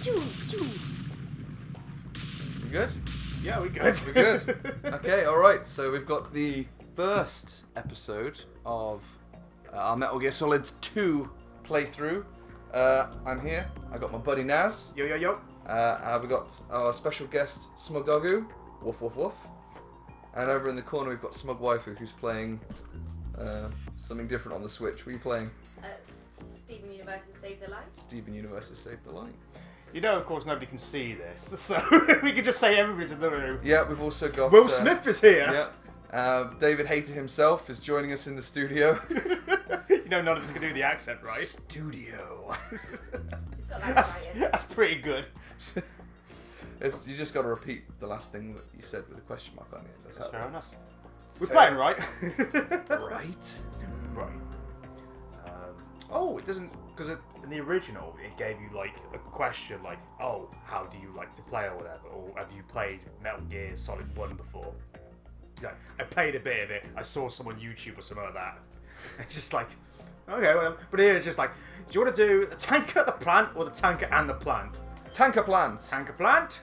We good? Yeah, we good. We're good. Okay, alright, so we've got the first episode of our Metal Gear Solid 2 playthrough. I'm here, I got my buddy Naz. Yo, yo, yo. We got our special guest, Smug Doggo. Woof, woof, woof. And over in the corner we've got Smug Waifu, who's playing something different on the Switch. What are you playing? Steven Universe's Save the Light. Steven Universe's Save the Light. You know, of course, nobody can see this, so we could just say everybody's in the room. Yeah, we've also got... Will Smith is here! Yeah. David Hayter himself is joining us in the studio. You know none of us can do the accent, right? Studio. He's got laryngitis. That's pretty good. You just got to repeat the last thing that you said with a question mark on it. That's fair enough. We're playing, right? Right. Right. Oh, it doesn't... Because in the original, it gave you, like, a question, like, oh, how do you like to play or whatever? Or have you played Metal Gear Solid 1 before? Yeah, I played a bit of it. I saw some on YouTube or something like that. It's just like, okay, well, but here it's just like, do you want to do the tanker at the plant or the tanker and the plant? Tanker plant. Tanker plant?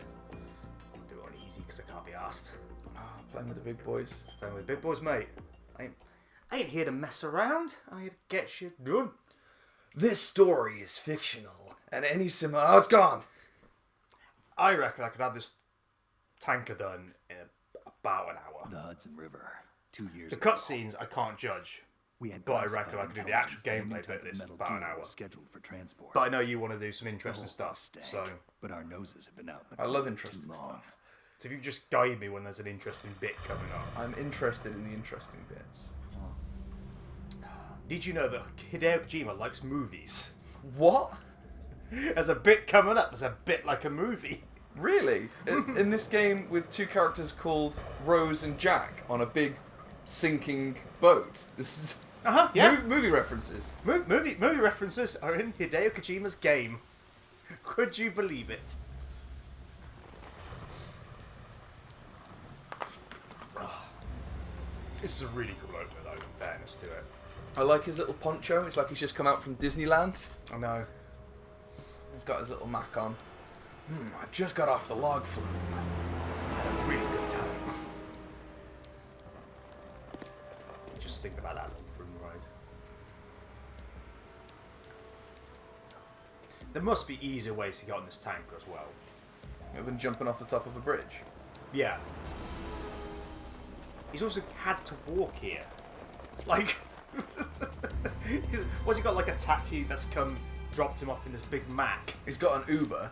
I'll do it on easy because I can't be asked. Oh, playing with the big boys. Playing with the big boys, mate. I ain't here to mess around. I'm here to get shit done. This story is fictional, and any similar... Oh, it's gone! I reckon I could have this tanker done in about an hour. The Hudson River, 2 years The ago. cutscenes I can't judge, We had but I classified reckon I could do the actual intelligence that a new gameplay type bit of this metal about an gear hour. was scheduled for transport. But I know you want to do some The interesting whole stuff, stank, so but our noses have been out in the I love cold interesting too long. stuff. if you just guide me when there's an interesting bit coming up. I'm interested in the interesting bits. Did you know that Hideo Kojima likes movies? What? There's a bit coming up, there's a bit like a movie. Really? In this game with two characters called Rose and Jack on a big sinking boat. This is Yeah. movie references. Movie references are in Hideo Kojima's game. Could you believe it? This is a really cool opener though, in fairness to it. I like his little poncho. It's like he's just come out from Disneyland. I know. He's got his little Mac on. I just got off the log flume. Had a really good time. Just think about that little room ride. There must be easier ways to get on this tanker as well. Other than jumping off the top of a bridge. Yeah. He's also had to walk here. Like, what's he got, like a taxi that's come, dropped him off in this big Mac? He's got an Uber.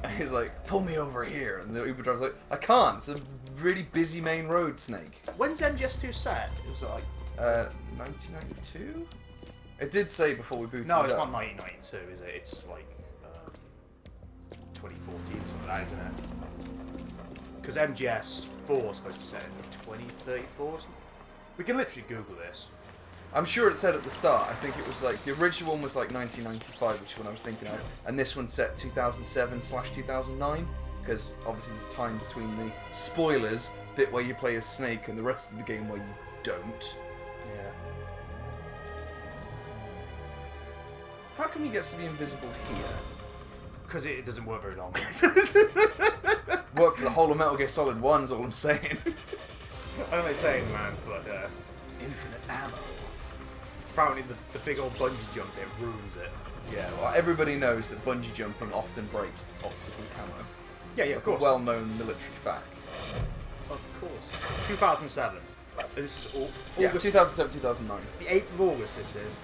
And he's like, pull me over here. And the Uber driver's like, I can't. It's a really busy main road, Snake. When's MGS2 set? It was like... 1992? It did say before we booted No, it it's up. not 1992, is it? It's like 2014 or something like that, isn't it? Because MGS4 is supposed to be set in 2034 or something. We can literally Google this. I'm sure it said at the start. I think it was like the original one was like 1995, which is what I was thinking of, and this one's set 2007/2009 because obviously there's time between the spoilers bit where you play as Snake and the rest of the game where you don't. Yeah. How come he gets to be invisible here? Because it doesn't work very long. Worked for the whole of Metal Gear Solid 1 is all I'm saying. I don't know saying, man, but Infinite ammo. apparently the big old bungee jump bit ruins it. Yeah, well, everybody knows that bungee jumping often breaks optical camo. Yeah, It's of like course. a well-known military fact. Of course. 2007. This is Yeah, August. 2007, 2009. The 8th of August, this is.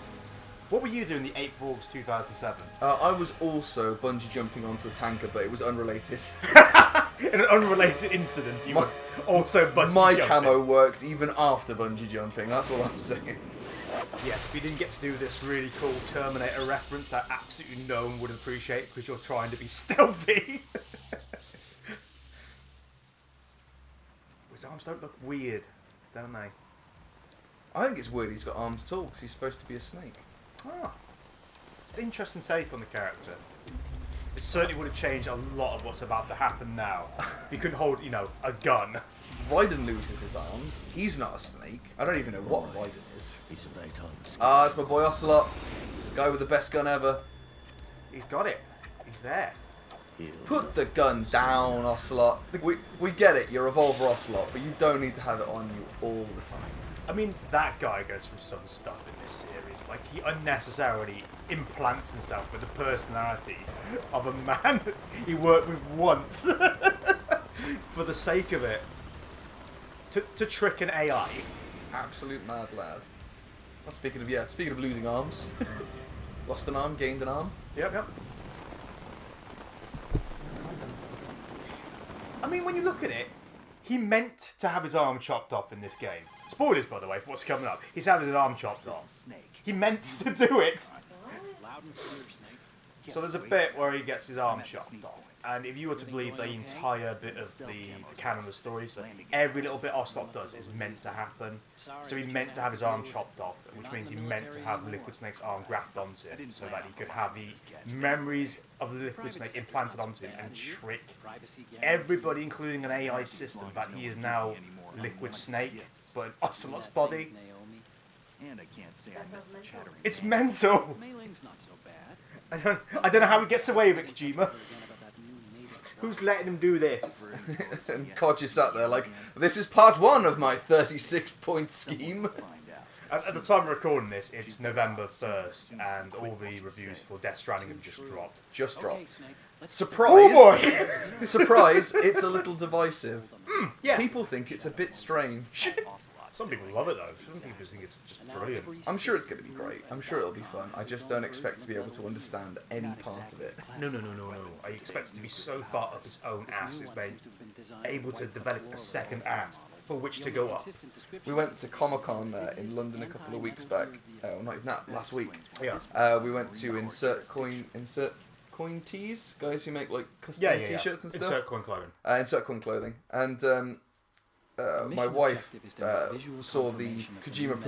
What were you doing the 8th of August 2007? I was also bungee jumping onto a tanker, but it was unrelated. In an unrelated incident, you were also bungee My jumping. camo worked even after bungee jumping, that's what I'm saying. Yes, we didn't get to do this really cool Terminator reference that absolutely no one would appreciate because you're trying to be stealthy. His arms don't look weird, don't they? I think it's weird he's got arms tall, because he's supposed to be a snake. Ah, it's an interesting take on the character. It certainly would have changed a lot of what's about to happen now. He couldn't hold, you know, a gun. Raiden loses his arms. He's not a snake. I don't even know what Raiden is. He's a very tall skin. Ah, it's my boy Ocelot. The guy with the best gun ever. He's got it. He's there. Put the gun down, Ocelot. We get it, you're Revolver Ocelot, but you don't need to have it on you all the time. I mean, that guy goes through some stuff in this series. Like, he unnecessarily implants himself with the personality of a man he worked with once for the sake of it. To trick an AI. Absolute mad lad. Well, speaking of losing arms. Lost an arm, gained an arm. Yep. I mean, when you look at it, he meant to have his arm chopped off in this game. Spoilers, by the way, for what's coming up. He's having his arm chopped off. He meant to do it. So there's a bit where he gets his arm chopped off. And if you were to believe the entire bit of the canon of the story, so every little bit Ocelot does is meant to happen. So he meant to have his arm chopped off, which means he meant to have Liquid Snake's arm grafted onto him, so that he could have the memories of Liquid Snake implanted onto him and trick everybody, including an AI system, that he is now Liquid Snake, but in Ocelot's body. And I can't say I missed the chattering. It's mental! Meiling's not so bad. I don't know how he gets away with it, Kojima. Who's letting him do this? And Koji sat there like, this is part 1 of my 36-point scheme. At the time of recording this, it's November 1st, and all the reviews for Death Stranding have just dropped. Just Okay, dropped. Snake, let's Surprise! Oh boy! Surprise, it's a little divisive. Yeah. People think it's a bit strange. Some people love it though. Some people think it's just brilliant. I'm sure it's going to be great. I'm sure it'll be fun. I just don't expect to be able to understand any part of it. No. I expect it to be so far up its own ass it's made able to develop a second act for which to go up. We went to Comic-Con in London a couple of weeks back. Not even that, last week. Yeah. We went to Insert Coin Tees, guys who make like custom Yeah. t-shirts and stuff. Insert coin clothing. Insert Coin Clothing. And my wife saw the Kojima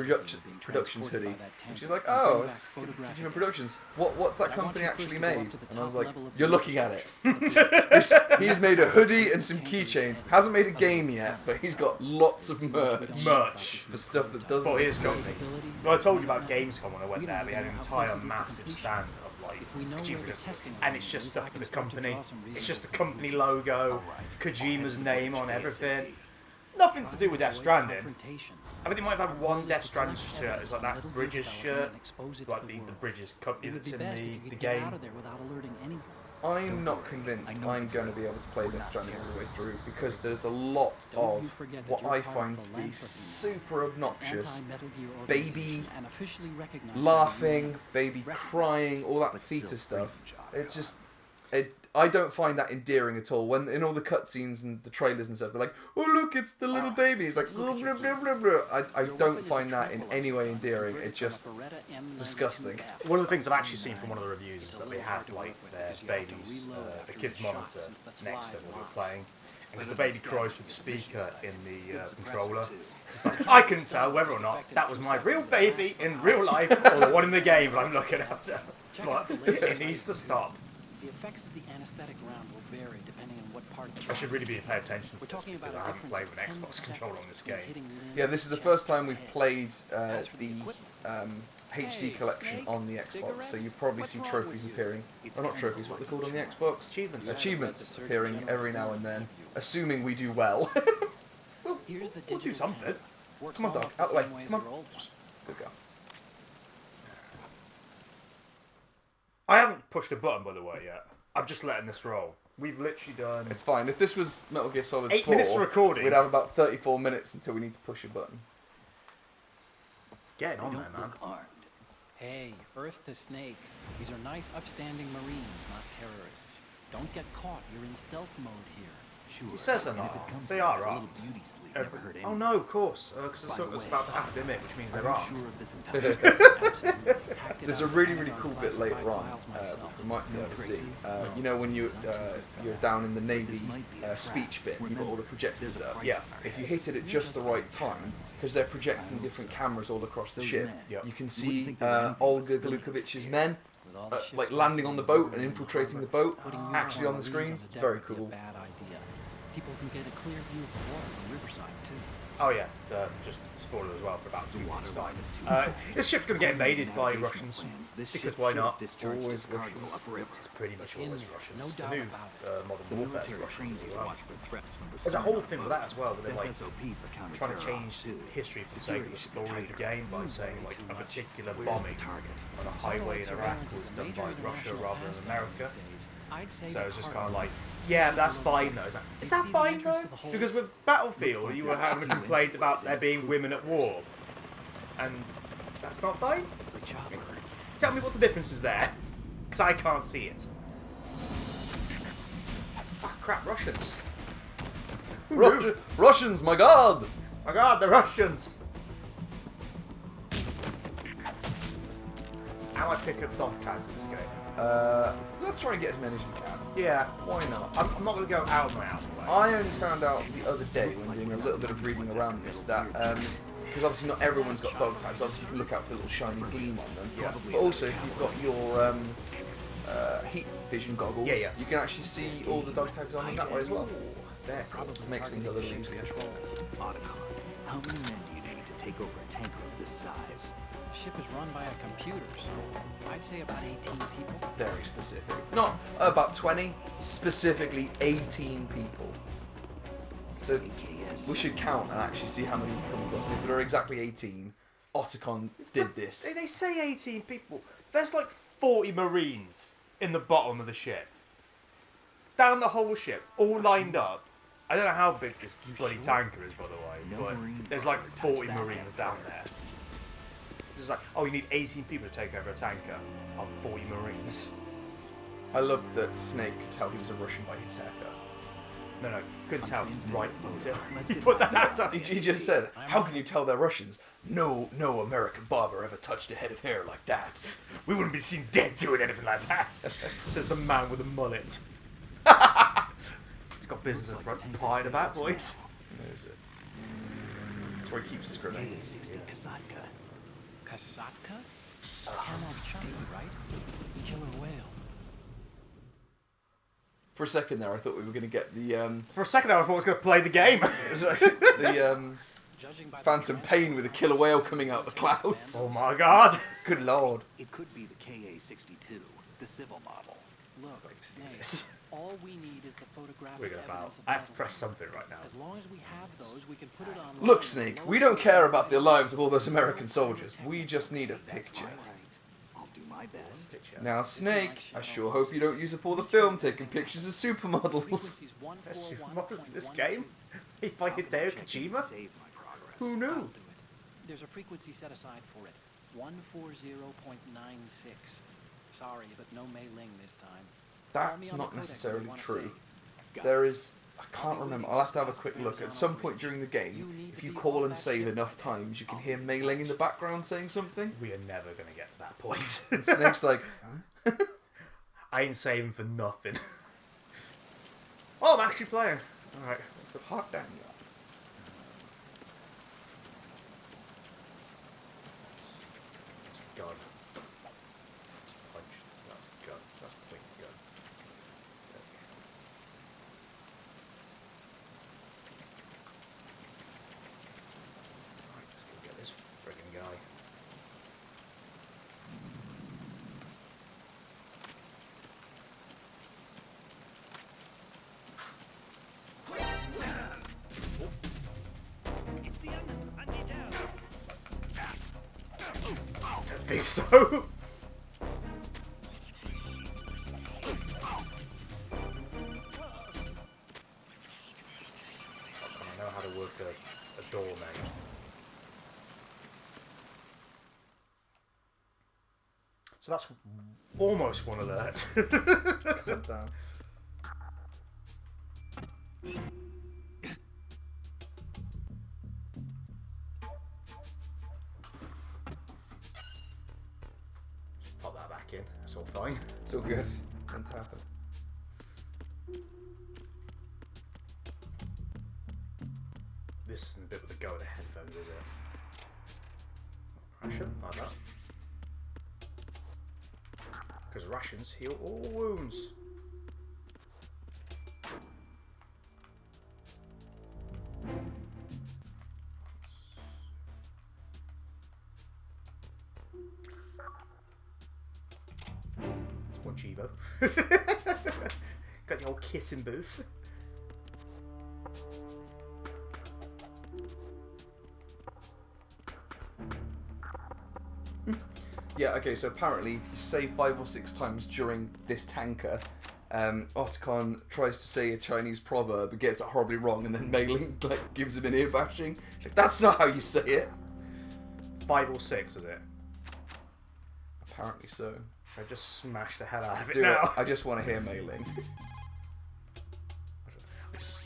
Productions hoodie, and she's like, "Oh, it's Kojima Productions. What's that company actually made?" And I was like, "You're looking at it. He's made a hoodie and some keychains. Hasn't made a game yet, but he's got lots of merch for stuff that doesn't." For his company. So I told you about Gamescom when I went there. They had an entire massive stand of like Kojima Productions, and it's just stuff for the company. It's just the company logo, Kojima's name on everything. Nothing to do with Death Stranding. I think they might have had one Death Stranding shirt. It's like that Bridges shirt, like the Bridges company that's in the game. I'm not convinced I'm going to be able to play Death Stranding all the way through, because there's a lot of what I find to be super obnoxious baby laughing, baby crying, all that theatre stuff. It's just... I don't find that endearing at all. When in all the cutscenes and the trailers and stuff, they're like, "Oh look, it's the little baby." It's like, blah, blah, blah, blah, blah. I don't find that in any way endearing. It's just disgusting. One of the things I've actually seen from one of the reviews is that they had like their babies, the kids' monitor next to them when they were playing, because the baby cries through the speaker in the controller. It's like, I couldn't tell whether or not that was my real baby in real life or the one in the game that I'm looking after. But it needs to stop. The effects of the anesthetic round will vary depending on what part of the I should really be paying attention to We're this talking because about I a haven't difference played with an of 10 Xbox controller on this game. hitting limb, Yeah, this is the chest, first time we've head. played As for the equipment, HD collection on the Xbox, so you probably see What's wrong trophies with you? appearing. Well, not trophies, what they're called on the Xbox? Achievements. Achievements appearing every now and then, assuming we do well. Here's the We'll do digital something. Works Come on, dog, almost out the way, same way as come on. your old one. Good girl. I haven't pushed a button, by the way, yet. I'm just letting this roll. We've literally done... It's fine. If this was Metal Gear Solid 8 4, minutes of recording. we'd have about 34 minutes until we need to push a button. Getting on Don't there, man. look armed. Hey, Earth to Snake. These are nice, upstanding Marines, not terrorists. Don't get caught. You're in stealth mode here. Sure. He says they're and if not. it comes They to are it, a up. little beauty sleep never hurt Oh anyone. no, of course. Because I By saw the it was way, about to happen, didn't it? Which means Are they're you armed. sure of this entire Absolutely. Hacked it There's out a of really, the really cool bit classified later on, files myself. we might be able to see. traces? You know when you're down in the Navy This might be a speech bit, you've got all the projectors There's a up. price Yeah. on our If you heads. hit it at just the right time, because they're projecting different cameras all across the Those ship, men. Yep. you can wouldn't see think they were anything but Olga civilians Golukovich's here. men With all the ships like landing on the boat and constantly infiltrating the boat, putting actually on the uniformed screens. Marines It's on the very deck would be cool. a bad idea. People can get a clear view of the water from Riverside too. Oh yeah, just spoiler as well for about 2 minutes time. Waterline is too This ship's gonna get invaded by Russians. This Because ship why should not? have discharged Always its cargo Russians. upriver. It's pretty much In always there, Russians. no The doubt new about Modern The Warfare's military Russians trains as you to well. watch for threats from the There's a stern whole and thing with above. that as well, where they're like That's SOP for trying to counter-terror change ops, too. history for the sake of the Security story of the tighter. game by saying like a particular Where's bombing the target? on a highway in Iraq was done by Russia rather than America. So it's just kind of like, yeah, that's fine though. It's like, is that fine though? Because with Battlefield, you were having a complaint about there being women at war, and that's not fine. The chopper. Tell me what the difference is there, because I can't see it. Ah, crap, Russians. Russians, my god! My god, the Russians! How I pick up dog tags in this game? Let's try and get as many as we can. Yeah, Why not? I'm not going to go out and out of the way. I only found out the other day when doing a little bit of reading around this that because obviously not everyone's got dog tags. Obviously you can look out for the little shiny gleam on them. Yeah. But also if you've got your heat vision goggles, Yeah. you can actually see all the dog tags on them that way as well. There. Probably Makes things a little targeting easier. ship's controls. Otacon. How many men do you need to take over a tanker of this size? The ship is run by a computer, so I'd say about 18 people. Very specific. Not about 20, specifically 18 people. So AKS. we should count and actually see how many we come across. And if there are exactly 18, Otacon did this. They say 18 people. There's like 40 Marines in the bottom of the ship. Down the whole ship, all lined up. I don't know how big this bloody tanker is, by the way, No but Marine there's like ever touched 40 that Marines down there. It's like, oh, you need 18 people to take over a tanker of 40 Marines. I love that Snake could tell he was a Russian by his haircut. No, couldn't tell right until Let's you get put back that to hat on. He just said, how can you tell they're Russians? No American barber ever touched a head of hair like that. We wouldn't be seen dead doing anything like that. Says the man with a mullet. He's got business in the front, pie in the back, boys. Where is it? That's where he keeps his grenades. KA-60 Kasatka. Kasatka? Kamov chopper, right? Killer whale. For a second there, I thought we were going to get the For a second there, I thought I was going to play the game. Judging by the Phantom Pain with a killer whale coming out the clouds. Oh my god. Good lord. It could be the KA-62, the civil model. Look, Snake, all we need is the photographic We're gonna bow. evidence of I have to battle. press something right now. As long as we have those, we can put it on. Look, Snake, we don't care about the lives of all those American soldiers. We just need a picture. All right. I'll do my best. Now, Snake, I sure hope you don't use up all the film taking pictures of supermodels. Frequencies That's 141.12. what was this game? He by Hideo Kojima? Save my progress. Who I'll knew? do it. There's a frequency set aside for it. 140.96. Sorry, but no Mei Ling this time. Call me That's on the not codec when you necessarily wanna true. save. There is, I can't remember, I'll have to have a quick look. At some point during the game, if you call and save enough times, you can hear Mei Ling in the background saying something. We are never going to get to that point. And Snake's like, huh? I ain't saving for nothing. Oh, I'm actually playing. Alright. What's the hot damn guy? That's gun. That's punch. That's gun. That's big gun. Okay. Right, let's go get this friggin' guy. I think so. I know how to work a door, mate. So that's almost one alert. God damn. Pop that back in. That's all fine. It's all good. Don't tap it. This isn't a bit with the go of the headphones, is it? Ration, like that. Because rations heal all wounds. Chivo. Got the old kissing booth. Yeah, okay, so apparently if you save 5 or 6 times during this tanker, Otacon tries to say a Chinese proverb and gets it horribly wrong, and then Mei Ling like, gives him an ear bashing. She's like, that's not how you say it. 5 or 6, is it? Apparently so. Should I just smash the hell out of it Do now? it. I just want to hear Mei Ling.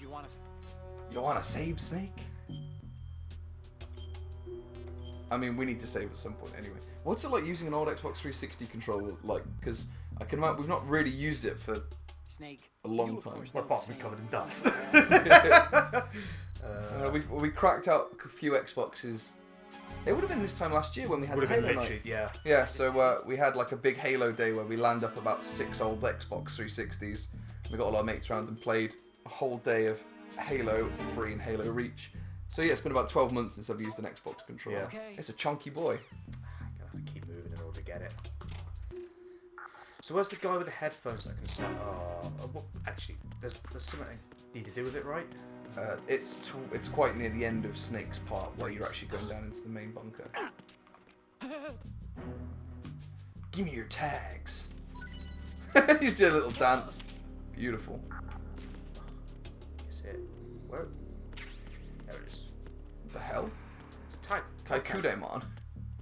You want to... You want to save Snake? I mean, we need to save at some point anyway. What's it like using an old Xbox 360 controller? Like, because I can imagine we've not really used it for Snake, a long you, of time. course, What know part the me saying. covered in dust? We cracked out a few Xboxes. It would have been this time last year when we had Would the have been Halo literally, night. yeah. Yeah, so we had like a big Halo day where we landed up about 6 old Xbox 360s. We got all our mates around and played a whole day of Halo 3 and Halo Reach. So yeah, it's been about 12 months since I've used an Xbox controller. Yeah. Okay. It's a chunky boy. I'm gonna have to keep moving in order to get it. So where's the guy with the headphones that can sound? Well, actually, there's something I need to do with it, right? It's quite near the end of Snake's part where you're actually going down into the main bunker. Give me your tags. He's doing a little dance. Beautiful. Is it? Where? There it is. What the hell? It's tag. Kaikudemon.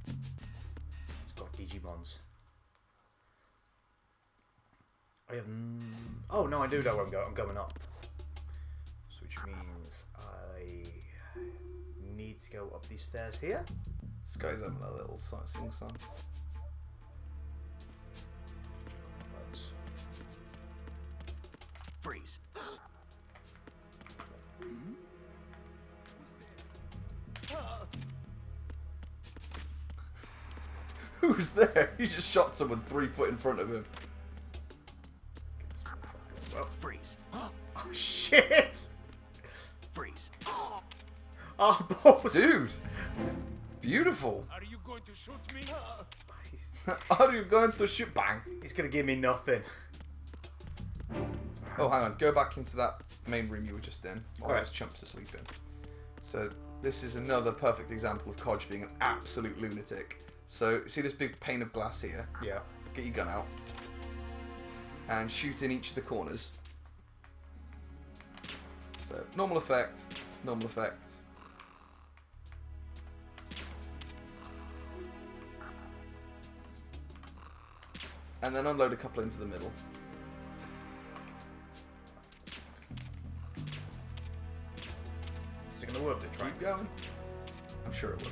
It's got Digimons. I have. Oh no, I do know where I'm going. I'm going up. So which means I need to go up these stairs here. This guy's having a little sing-song. Freeze. Who's there? He just shot someone 3 foot in front of him. Well, Freeze. oh shit! Freeze. Oh balls! Dude! Beautiful. Are you going to shoot me? Are you going to shoot? Bang! He's gonna give me nothing. Oh, hang on. Go back into that main room you were just in. All Alright. those chumps are sleeping. So this is another perfect example of Kodge being an absolute lunatic. So see this big pane of glass here? Yeah. Get your gun out. And shoot in each of the corners. So normal effect, normal effect. And then unload a couple into the middle. Is it gonna work? The try. Keep going. I'm sure it will.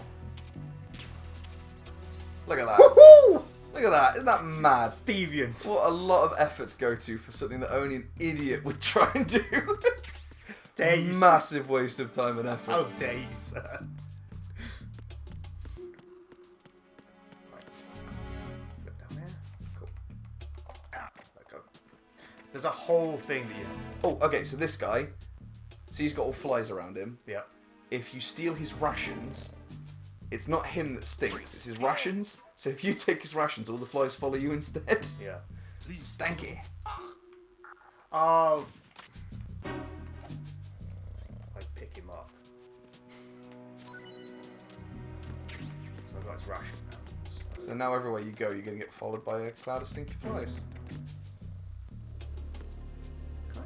Look at that. Woohoo! Look at that. Isn't that mad? Deviant. What a lot of effort to go to for something that only an idiot would try and do. Dare you, sir. Massive waste of time and effort. How dare you, sir? Right. Flip down there. Cool. Let go. There's a whole thing that you. Oh, okay, so this guy, so he's got all flies around him. Yeah. If you steal his rations, it's not him that stinks, it's his rations. So if you take his rations, all the flies follow you instead. Yeah. Stanky. Oh. I pick him up. So I've got his ration now. So now everywhere you go, you're going to get followed by a cloud of stinky flies.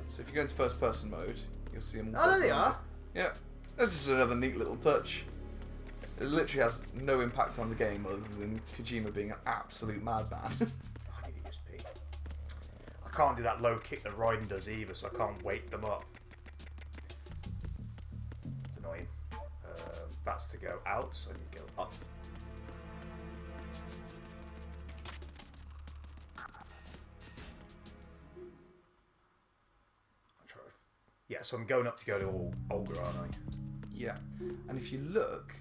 So if you go into first person mode, you'll see them all. Oh, there buzzing they around are. you. Yeah. That's just another neat little touch. It literally has no impact on the game other than Kojima being an absolute madman. I need to use P. I can't do that low kick that Raiden does either, so I can't wake them up. It's annoying. That's to go out, so I need to go up. Yeah, so I'm going up to go to Olga, aren't I? Yeah. And if you look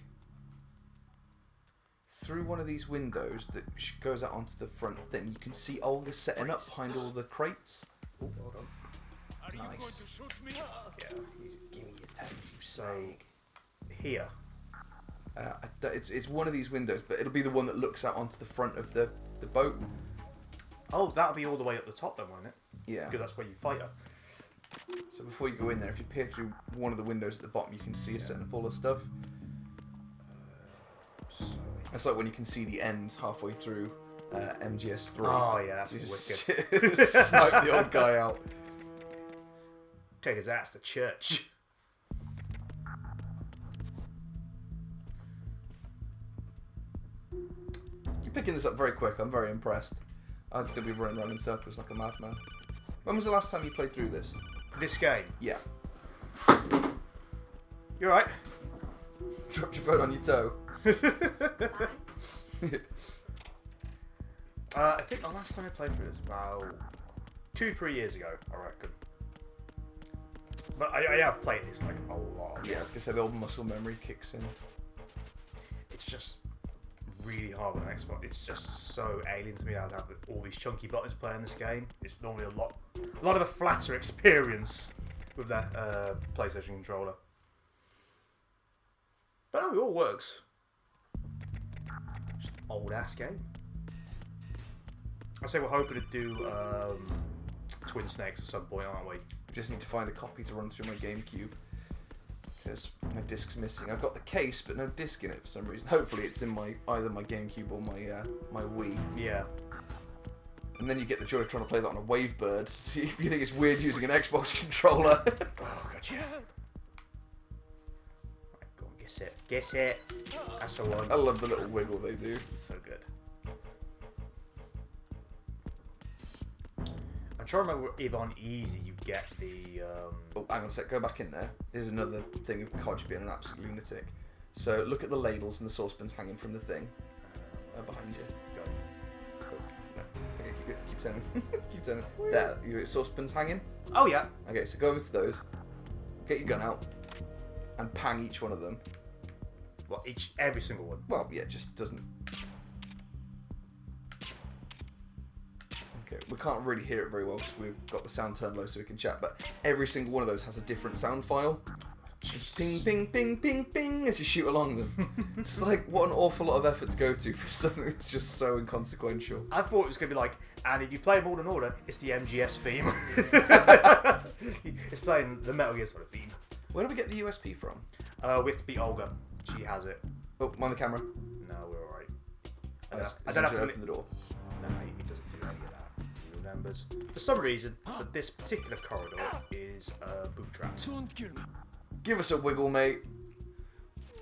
through one of these windows that goes out onto the front thing, you can see Olga setting up behind all the crates. Oh, hold on. Are you going Nice. to shoot me? Yeah, Give me your tags, you so slag. here. It's one of these windows, but it'll be the one that looks out onto the front of the boat. Oh, that'll be all the way at the top then, won't it? Yeah. Because that's where you fight her. So before you go in there, if you peer through one of the windows at the bottom, you can see us setting up all the stuff. It's like when you can see the ends halfway through MGS3. Oh yeah, that's You wicked. just snipe the old guy out. Take his ass to church. You're picking this up very quick. I'm very impressed. I'd still be running around in circles like a madman. When was the last time you played through this? This game. Yeah. You're right. Dropped your phone on your toe. I think the last time I played through it was about 2-3 years ago, I reckon. But I have played this like a lot. Yeah, I was gonna say the old muscle memory kicks in. It's just really hard on Xbox. It's just so alien to me how to have all these chunky buttons playing this game. It's normally a lot of a flatter experience with that PlayStation controller. But no, it all works. Just old ass game. I say we're hoping to do Twin Snakes at some point, aren't we? I just need to find a copy to run through my GameCube. Because my disc's missing. I've got the case, but no disc in it for some reason. Hopefully it's in my either my GameCube or my Wii. Yeah. And then you get the joy of trying to play that on a Wavebird. See if you think it's weird using an Xbox controller. Oh, gotcha. Right, go on, guess it. Guess it. That's the one. I love the little wiggle they do. It's so good. I'm trying to remember if on easy you get the. Oh, hang on a sec, go back in there. Here's another thing of Codge being an absolute lunatic. So look at the ladles and the saucepans hanging from the thing. Behind you. Go. Oh, no. Okay, keep turning. Keep turning. There, your saucepans hanging. Oh yeah. Okay, so go over to those. Get your gun out. And pang each one of them. Well, every single one. Well, yeah, it just doesn't. Okay, we can't really hear it very well because we've got the sound turned low so we can chat, but every single one of those has a different sound file. Just ping, ping, ping, ping, ping as you shoot along them. It's like, what an awful lot of effort to go to for something that's just so inconsequential. I thought it was going to be like, and if you play Modern Order, it's the MGS theme. It's playing the Metal Gear Solid theme. Where do we get the USP from? We have to beat Olga. She has it. Oh, mind the camera. No, we're alright. I I don't have to open the door. No, he doesn't do any of that. He remembers. For some reason, but this particular corridor is boot trapped. Don't kill me. Give us a wiggle, mate.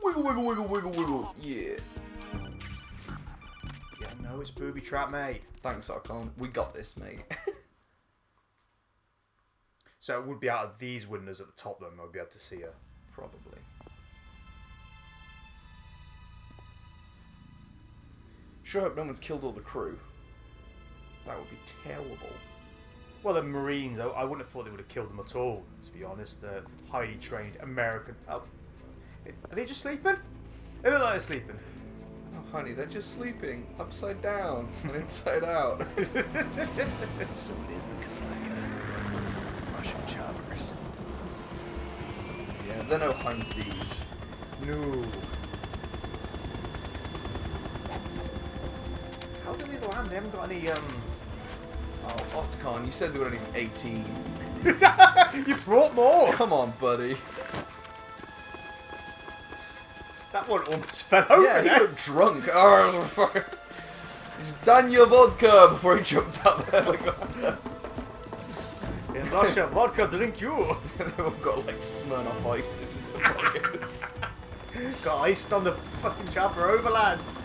Wiggle, wiggle, wiggle, wiggle, wiggle. Yeah. Yeah, no, it's booby trap, mate. Thanks, Archon. We got this, mate. So it would be out of these windows at the top, then we'll be able to see her. Probably. Sure hope no one's killed all the crew. That would be terrible. Well, the Marines, I wouldn't have thought they would have killed them at all, to be honest. The highly trained American... Oh, are they just sleeping? They look like they're sleeping. Oh, honey, they're just sleeping upside down and inside out. So it is the Kasaka. Russian choppers. Yeah, they're no Hind D's. No. How do they land? They haven't got any, Oh, Otacon, you said they were only 18. You brought more! Come on, buddy. That one almost fell over Yeah, he there. looked drunk. Oh, fuck. He's done your vodka before he jumped out the helicopter. In Russia, vodka drink you. They've all got like Smirnoff Ice in their pockets. Got iced on the fucking chopper over, lads.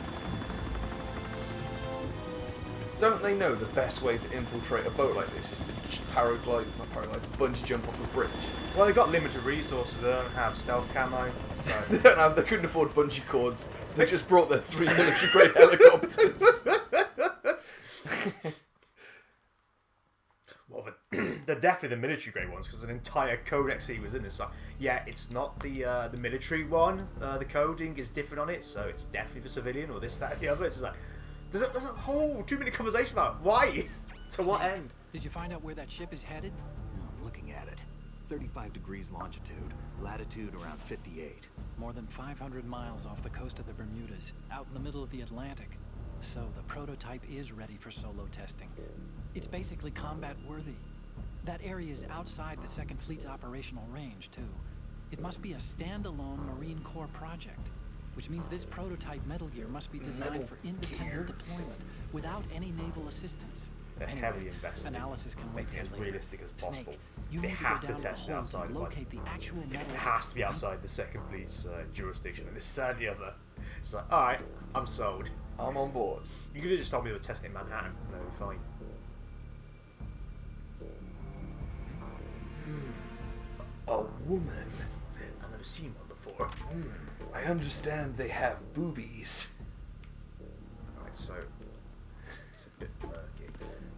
Don't they know the best way to infiltrate a boat like this is to paraglide, not paraglide, to bungee jump off a bridge? Well, they've got limited resources. They don't have stealth camo, They so... they couldn't afford bungee cords, so they just brought their 3 military-grade helicopters. Well, they're definitely the military-grade ones, because an entire codex he was in this. So, yeah, it's not the military one. The coding is different on it, so it's definitely for civilian, or this, that, and the other. It's just like... There's a whole 2-minute conversation about why? To what end? Did you find out where that ship is headed? I'm looking at it. 35 degrees longitude, latitude around 58. More than 500 miles off the coast of the Bermudas, out in the middle of the Atlantic. So the prototype is ready for solo testing. It's basically combat worthy. That area is outside the Second Fleet's operational range, too. It must be a standalone Marine Corps project, which means this prototype Metal Gear must be designed for independent deployment without any naval assistance. They're Anyway, heavily invested. analysis can wait Making it till as later. realistic as possible. Snake, you They need have to to go down test the it hole outside. to Like, locate the actual it metal. has to be outside the Second Fleet's jurisdiction, and this, that, and the other. It's like, alright, I'm sold. I'm on board. You could have just told me they were testing in Manhattan, and they were fine. A woman. I've never seen one before. I understand they have boobies. Right, so it's a bit murky.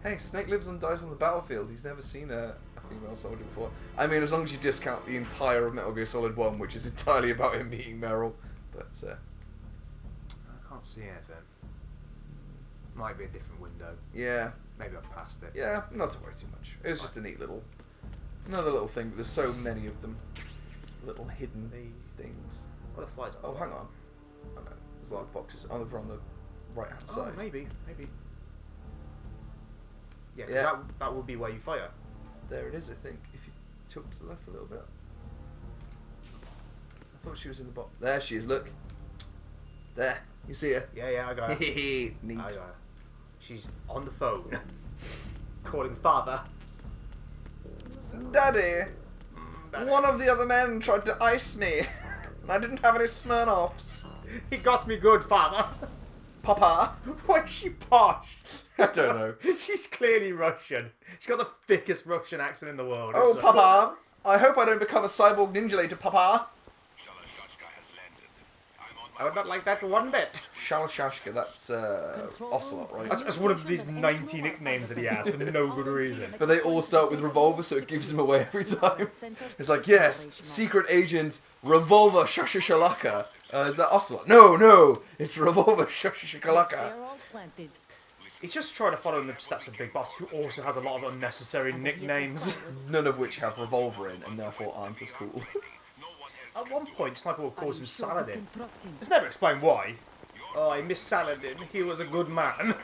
Hey, Snake lives and dies on the battlefield. He's never seen a female soldier before. I mean, as long as you discount the entire of Metal Gear Solid 1, which is entirely about him meeting Meryl. But, I can't see anything. Might be a different window. yeah. Maybe I've passed it. Yeah, not to worry too much. It was just a neat another little thing, but there's so many of them. Little hidden things. Oh, the flies Oh, on hang on. Oh no, there's a lot of boxes over on the right-hand Oh, side. maybe. Yeah, 'cause Yeah. that would be where you fire. There it is, I think, if you tilt to the left a little bit. I thought she was in the box. There she is, look. There, you see her? Yeah, I got her. Neat. I got her. She's on the phone, calling father. Daddy, Daddy. one of the other men tried to ice me, and I didn't have any Smirnoffs. He got me good, father. Papa? Why is she posh? I don't know. She's clearly Russian. She's got the thickest Russian accent in the world. Oh, It's Papa, I hope I don't become a cyborg ninja later, Papa. Shalashashka has landed. I'm on I would not like that one bit. Shalashashka, that's Ocelot, right? That's one of these 90 nicknames that he has for no good reason. But they all start with Revolver, so it gives him away every time. It's like, yes, Secret Agent Revolver Shashashalaka. Is that Ocelot? No, it's Revolver Shashashalaka. He's just trying to follow in the steps of Big Boss, who also has a lot of unnecessary nicknames. None of which have Revolver in, and therefore aren't as cool. At one point, Sniper will calls him Saladin. It's never explained why. Oh, I miss Saladin. He was a good man.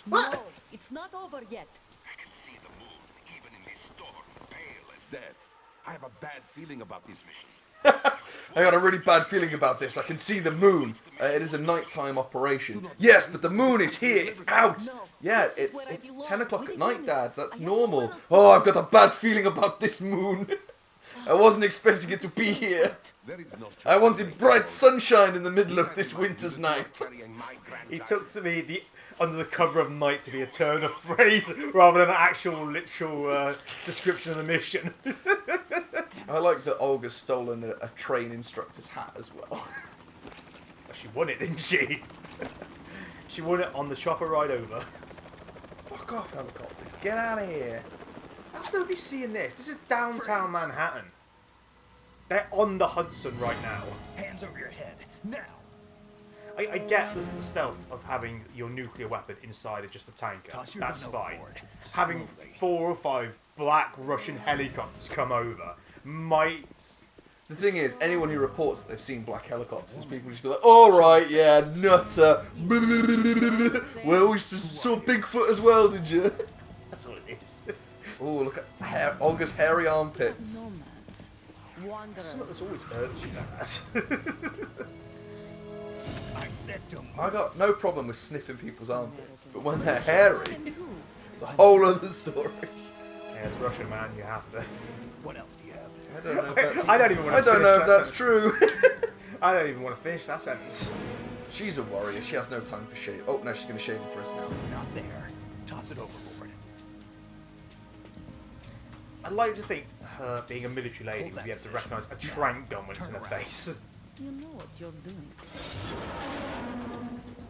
What? No, it's not over yet. I can see the moon, even in this storm, pale as death. I have a bad feeling about this mission. I got a really bad feeling about this. I can see the moon. It is a nighttime operation. Yes, but the moon is here. It's out. Yeah, it's 10 o'clock at night, Dad. That's normal. Oh, I've got a bad feeling about this moon. I wasn't expecting it to be here. There is no I wanted bright sunshine in the middle of this winter's night. He took to me the under the cover of night to be a turn of phrase rather than an actual literal description of the mission. I like that Olga's stolen a train instructor's hat as well. She won it, didn't she? She won it on the chopper ride over. Fuck off, helicopter. Get out of here. How's nobody seeing this? This is downtown Manhattan. They're on the Hudson right now. Hands over your head, now! I get the stealth of having your nuclear weapon inside of just a tanker. Toss your That's gun fine. overboard. Having Slowly. 4 or 5 black Russian helicopters come over might... The thing is, anyone who reports that they've seen black helicopters, people just be like, alright, yeah, nutter. Well, we saw Bigfoot as well, did you? That's all it is. Oh, look at Olga's hairy armpits. Nomads. Something that's Wanderers. always urged you, that has. I said to I got no problem with sniffing people's armpits, but when they're hairy, it's a whole other story. Yeah, it's Russian, man. You have to. What else do you have? I don't know if that's, I don't even want to. I don't know if that's true. I don't even want to finish that sentence. She's a warrior. She has no time for shave. Oh, no, she's going to shave it for us now. Not there. Toss it overboard. I'd like to think her being a military lady Hold would be that able to position. recognise a trank gun when it's in Turn her around. face. You know what you're doing.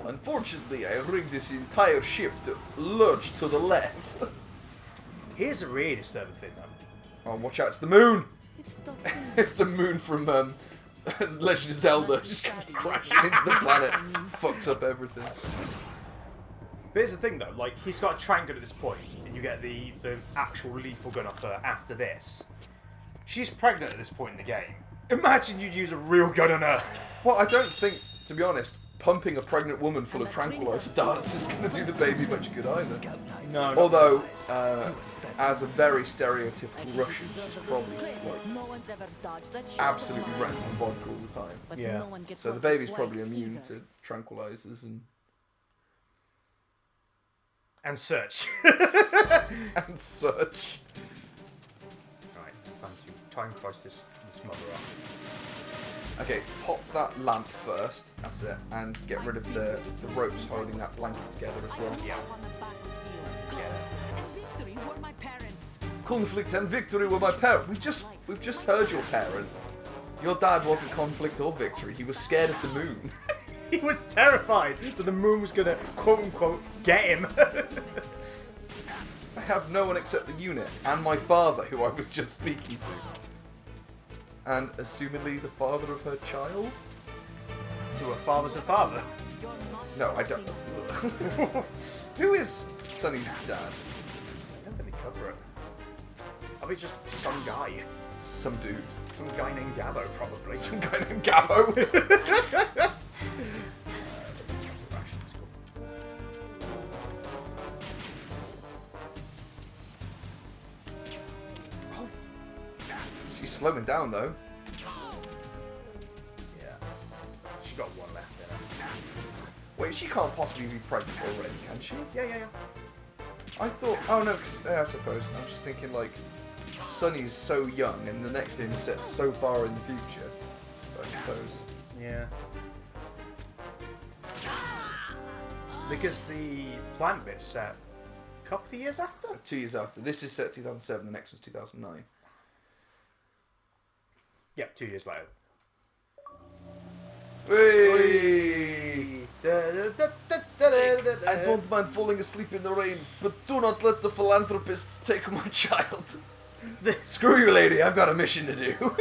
Unfortunately, I rigged this entire ship to lurch to the left. Here's a really disturbing thing, though. Oh, watch out, it's the moon! It's stopped. It's the moon from Legend of Zelda. Just comes crashing into the planet, fucks up everything. But here's the thing, though. Like, he's got a trank gun at this point, and you get the actual lethal gun off her after this. She's pregnant at this point in the game. Imagine you'd use a real gun on her. Well, I don't think, to be honest, pumping a pregnant woman full of tranquilizer darts is going to do the baby much good either. No. Although, as a very stereotypical Russian, she's probably like No one's ever dodged that shit. absolutely wrapped on vodka all the time. But Yeah. no one gets So the hurt baby's twice probably immune either. to tranquilizers And search. and such. Right, it's time to price this mother up. Okay, pop that lamp first. That's it, and get rid of the ropes holding that blanket together as well. Yeah. Victory were my parents. Conflict and victory were my parent. We've just heard your parent. Your dad wasn't conflict or victory. He was scared of the moon. He was terrified that the moon was gonna quote unquote get him. I have no one except the unit and my father, who I was just speaking to. And assumedly the father of her child? Who her father's a father? No, I don't. Who is Sonny's dad? I don't think they cover it. I mean, just some guy. Some dude. Some guy named Gabbo, probably. Some guy named Gabbo. Rations, cool. Oh, she's slowing down though. Yeah. She got one left there. Wait, she can't possibly be pregnant already, can she? Yeah. I thought. Oh no, 'cause, yeah, I suppose. I'm just thinking like, Sonny's so young, and the next game is set so far in the future. I suppose. Yeah. Because the plant bit's set a couple of years after? 2 years after. This is set 2007. The next was 2009. Yep, 2 years later. Hey! I don't mind falling asleep in the rain, but do not let the philanthropists take my child. Screw you, lady. I've got a mission to do.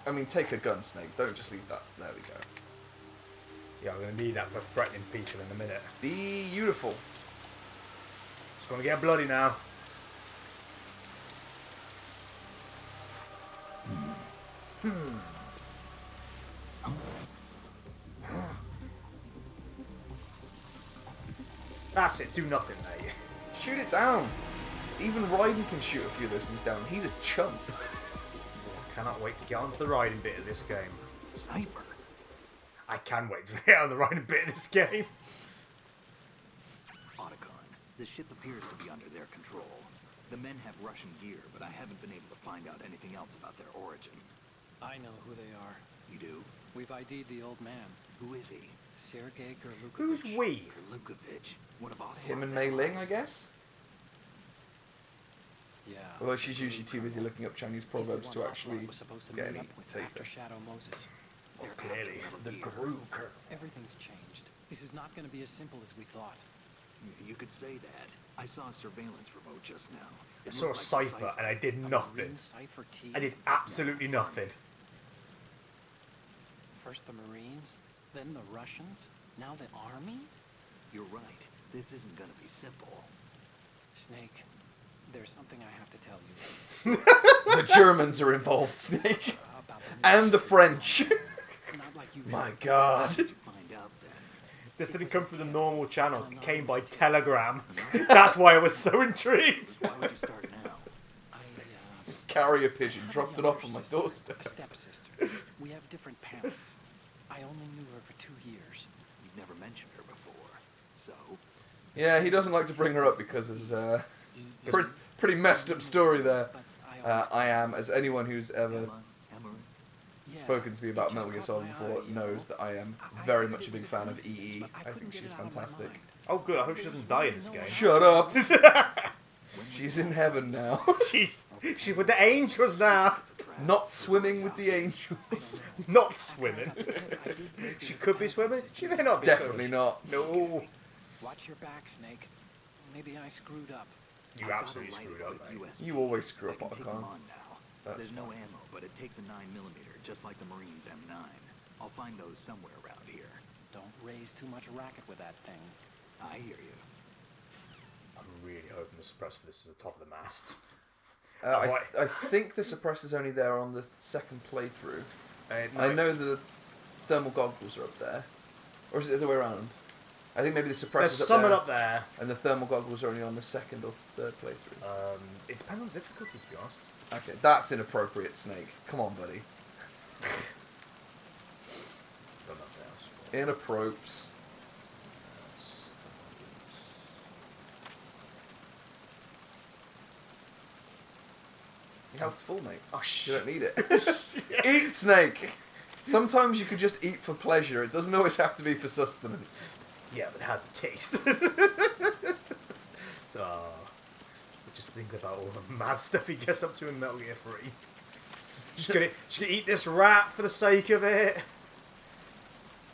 I mean, take a gun, Snake. Don't just leave that. There we go. Yeah, I'm going to need that for threatening people in a minute. Beautiful. It's going to get bloody now. That's it. Do nothing, mate. Shoot it down. Even Raiden can shoot a few of those things down. He's a chump. Cannot wait to get onto the riding bit of this game. Cypher. I can wait to get on the riding bit of this game. Otacon. The ship appears to be under their control. The men have Russian gear, but I haven't been able to find out anything else about their origin. I know who they are. You do? We've ID'd the old man, Who is he? Sergei Gerlukovich. Who's we? Lukovich. One of Ocelot's Him and Mei Ling, I allies. guess. Yeah. Although she's usually too busy looking up Chinese He's the proverbs one to Ocelot actually was supposed to get meet any up with data. after Shadow Moses. Well, clearly. The Gru Colonel. Everything's changed. This is not going to be as simple as we thought. You could say that. I saw a surveillance remote just now. I It saw a looked like cipher and I did A nothing. Marine cipher T. I did absolutely nothing. First the Marines, then the Russians, now the Army? You're right. This isn't gonna be simple. Snake, there's something I have to tell you The Germans are involved, Snake. about the And the French. Not like you. My God. What did you find out then? This didn't come through the normal channels. It came by telegram. That's why I was so intrigued. Why would you start now? I, Carrier pigeon have a dropped it younger off on my sister, doorstep. A stepsister. We have different parents. I only knew her for 2 years. You've never mentioned her before. So, Yeah, he doesn't like to bring her up because there's a pretty messed up story there. But I always I am, as anyone who's ever Emma, yeah, spoken to me about it Metal just Gear caught Solid my before eye, you knows know. that I am I very figured much a it big was fan of coincidence, EE. but I couldn't think get she's it out of my fantastic. mind. Oh, good. I hope she doesn't die in this game. Shut up! She's in heaven now. She's with the angels now. Not swimming with the angels. Not swimming. She could be swimming. She may not be Definitely swimming. not. No. Watch your back, Snake. Maybe I screwed up. You I've got a absolutely light screwed up, with mate. USB. You always screw I up, can take them Otacon. on now. That's There's no fine. ammo, but it takes a 9mm, just like the Marines M9. I'll find those somewhere around here. Don't raise too much racket with that thing. I hear you. I'm really hoping the suppressor for this is the top of the mast. I think the suppressor's only there on the second playthrough. No, I know the thermal goggles are up there. Or is it the other way around? I think maybe the suppressor's there's up someone there. up there. And the thermal goggles are only on the second or third playthrough. It depends on the difficulty, to be honest. Okay, that's inappropriate, Snake. Come on, buddy. Done nothing else. Inappropriate. Your health's full, mate. Oh, You shit. don't need it. Eat, Snake! Sometimes you could just eat for pleasure. It doesn't always have to be for sustenance. Yeah, but it has a taste. Just think about all the mad stuff he gets up to in Metal Gear 3. Just gonna eat this rat for the sake of it.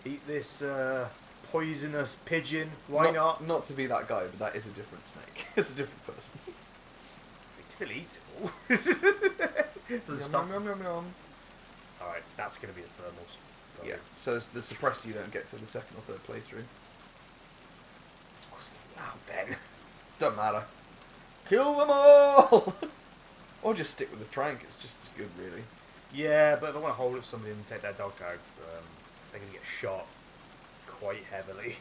Eat this poisonous pigeon. Why not? Not to be that guy, but that is a different Snake. It's a different person. He still eats it all. Doesn't stop. Yum, yum, yum, yum. Alright, that's gonna be the thermals. Probably. Yeah, so it's the suppressor you don't get till the second or third playthrough. What's gonna be out then? Doesn't matter. Kill them all! Or just stick with the trank, it's just as good, really. Yeah, but if I want to hold up somebody and take their dog tags, they're gonna get shot quite heavily.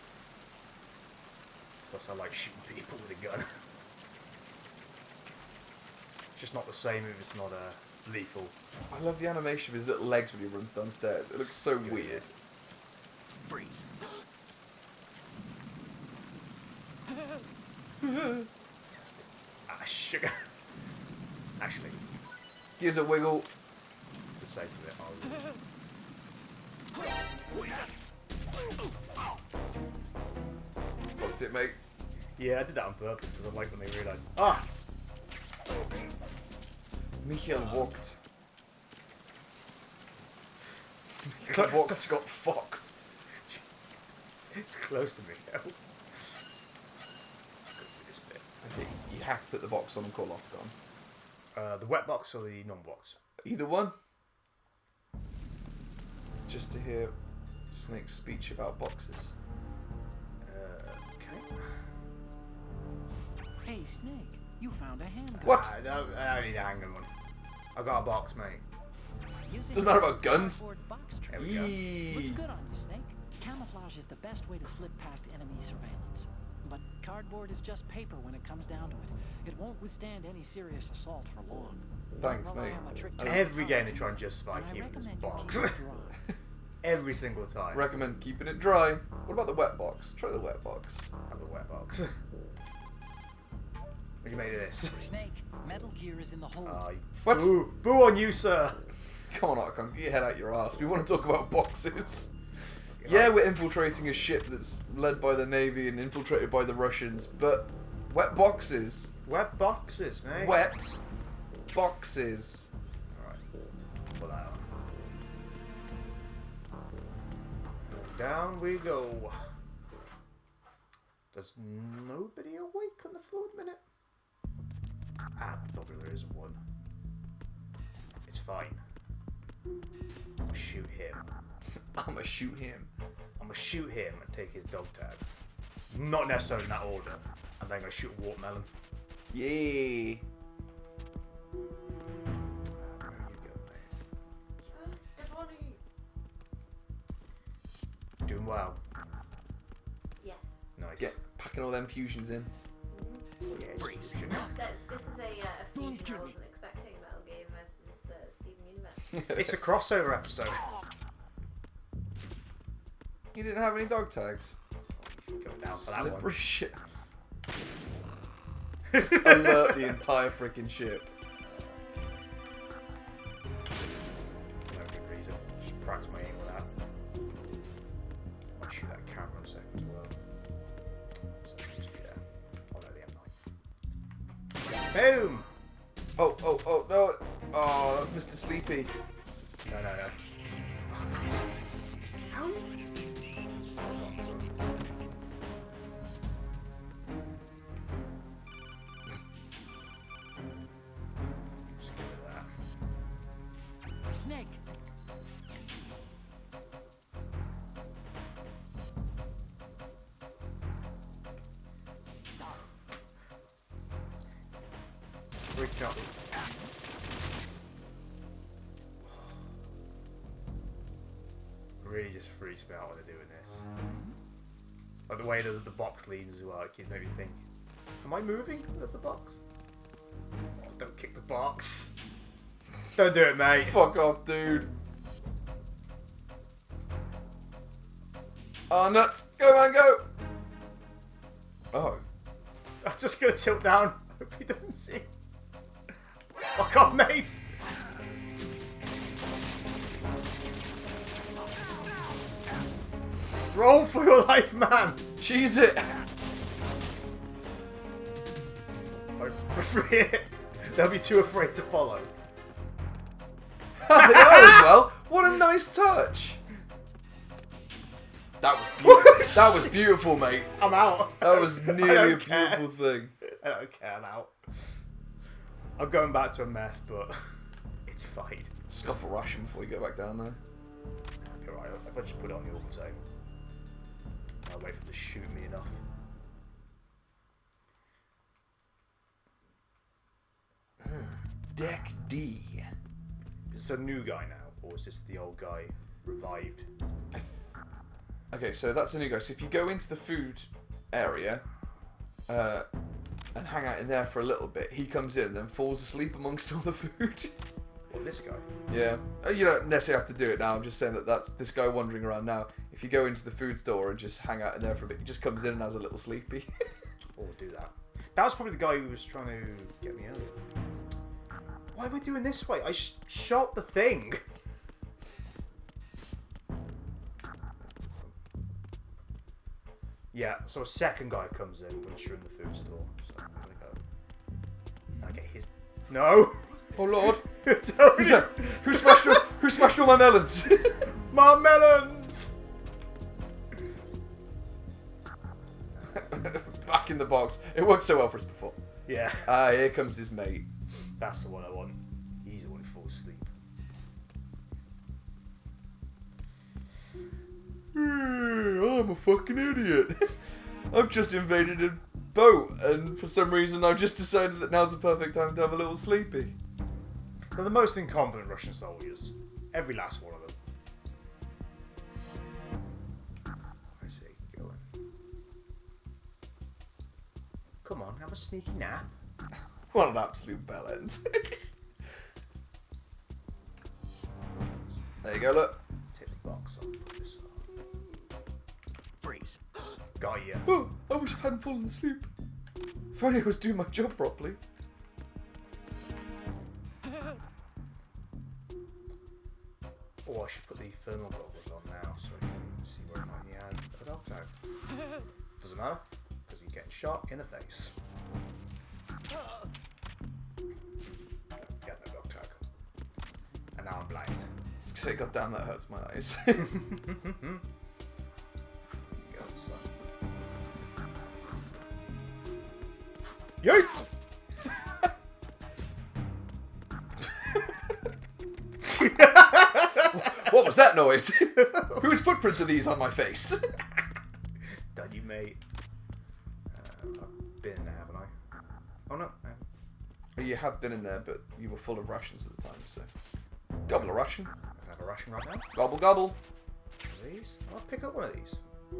Plus, I like shooting people with a gun. It's just not the same if it's not lethal. I love the animation of his little legs when he runs downstairs. It looks so weird. Freeze. Fantastic. Ah, sugar. Actually, Gives a wiggle. for the sake of it, Fucked it, mate. yeah, I did that on purpose because I like when they realise. Ah! Michael walked. It's He clo- walked, got fucked. It's close to me. Go through this bit. I think you have to put the box on and call Otacon. The wet box or the non-box? Either one. Just to hear Snake's speech about boxes. Okay. Hey, Snake, you found a handgun. What? I don't need a handgun one. I got a box, mate. Using Doesn't matter about guns. cardboard box tray. There we go. Looks Yee. good on you, Snake. Camouflage is the best way to slip past enemy surveillance. But cardboard is just paper when it comes down to it. It won't withstand any serious assault for long. Thanks, Rely mate. on the trick Every to game they count, try and justify and I keeping this recommend you box. keep it dry. Every single time. Recommend keeping it dry. What about the wet box? Try the wet box. Have a wet box. What do you make of this? Snake, Metal Gear is in the hold. What? Boo on you, sir. Come on, Otacon, get your head out your ass. We want to talk about boxes. Yeah, we're infiltrating a ship that's led by the Navy and infiltrated by the Russians, but wet boxes. Wet boxes, mate. Wet boxes. Alright. Pull that on. Down we go. There's nobody awake on the floor at the minute? Ah, probably there isn't one. It's fine. I'll shoot him. I'ma shoot him. I'm gonna shoot him and take his dog tags. Not necessarily in that order. And then I'm gonna shoot a watermelon. Yay. There you go, mate. Yes, Stefani. Doing well. Yes. Nice. Get packing all them fusions in. Yeah, it's fusion. This is a fusion I wasn't expecting. Metal Gear versus Steven Universe. It's a crossover episode. You didn't have any dog tags? He's going down for that Slippery one. shit. Just alert the entire freaking ship. No good reason. Just practice my aim with that. Might shoot that camera in a second as well. So it must be there. Oh no, the M9. Boom! Oh, no. Oh, that's Mr. Sleepy. No. How? Just get rid of that. Snake, Freaking out. Really just freaks me out when they're doing this. Like the way that the box leans as well, it keeps making me think, am I moving? That's the box. Oh, don't kick the box. Don't do it, mate. Fuck off, dude. Oh, nuts. Go, man, go. Oh. I'm just gonna tilt down. Hope he doesn't see. Fuck off, mate. Roll for your life, man. Cheese it. They'll be too afraid to follow. They are as well. What a nice touch. That was beautiful. That was beautiful, mate. I'm out. That was nearly a beautiful thing. I don't care, I'm out. I'm going back to a mess, but it's fine. Scuff a ration before you go back down there. You're right, if I just put it on the auto, I'll wait for him to shoot me enough. Deck D. Is this a new guy now, or is this the old guy revived? Okay, so that's a new guy. So if you go into the food area and hang out in there for a little bit, he comes in and then falls asleep amongst all the food. What, this guy? Yeah. You don't necessarily have to do it now. I'm just saying that that's this guy wandering around now. If you go into the food store and just hang out in there for a bit, he just comes in and has a little sleepy. Or do that. That was probably the guy who was trying to get me earlier. Why am I doing this way? I shot the thing. Yeah, so a second guy comes in once you're in the food store. So I'm gonna go. And I get his. No! Oh lord! Don't Who's that? Who smashed all my melons? My melons! Back in the box. It worked so well for us before. Yeah. Here comes his mate. That's the one I want. He's the one who falls asleep. I'm a fucking idiot. I've just invaded a boat, and for some reason I've just decided that now's the perfect time to have a little sleepy. They're the most incompetent Russian soldiers. Every last one of them. Where's he going? Come on, have a sneaky nap. What an absolute bellend. There you go, look. Take the box off. Put this on. Freeze. Got ya. Oh, I wish I hadn't fallen asleep. If only I was doing my job properly. Oh, I should put the thermal goggles on now so I can see where he has a dog tag. Doesn't matter, because he's getting shot in the face. Get the dog tag. And now I'm blind. I was gonna say, God damn, that hurts my eyes. Go, son. Yeet! What was that noise? Whose footprints are these on my face? Done you, mate. I've been in there, haven't I? Oh no, I haven't. You have been in there, but you were full of rations at the time, so... Gobble a ration. I can have a ration right now. Gobble gobble. One of these. I'll pick up one of these. I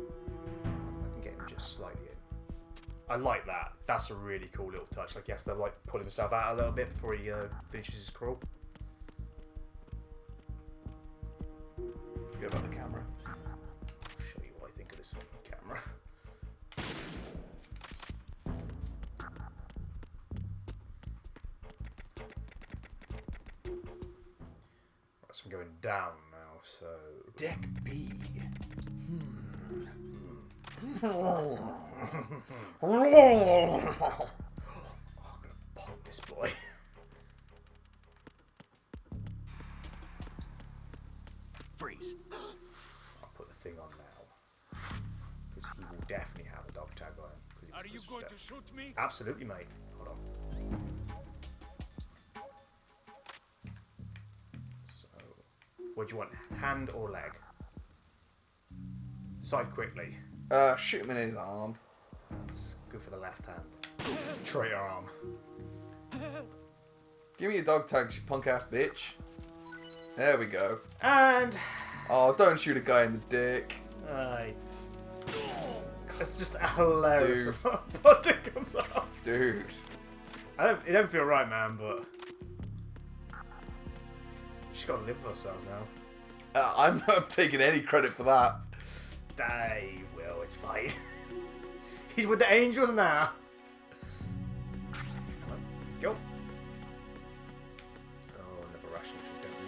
can get him just slightly in. I like that. That's a really cool little touch. Like, yes, they're like pulling himself out a little bit before he finishes his crawl. Forget about the camera. I'll show you what I think of this fucking camera. Right, so I'm going down now, so... Deck B. Oh, I'm gonna pop this boy. Freeze. I'll put the thing on now. Because he will definitely have a dog tag on him. Are you going to shoot me? Absolutely, mate. Hold on. So, what do you want? Hand or leg? Decide quickly. Shoot him in his arm. That's good for the left hand. Traitor arm. Give me your dog tags, you punk ass bitch. There we go. And Oh, don't shoot a guy in the dick. it's just hilarious. Dude. What that comes up. Dude. It don't feel right, man, but we just gotta live with ourselves now. I'm not taking any credit for that. Die, Will. It's fine. He's with the angels now. Come on, go. Oh, another ration which we don't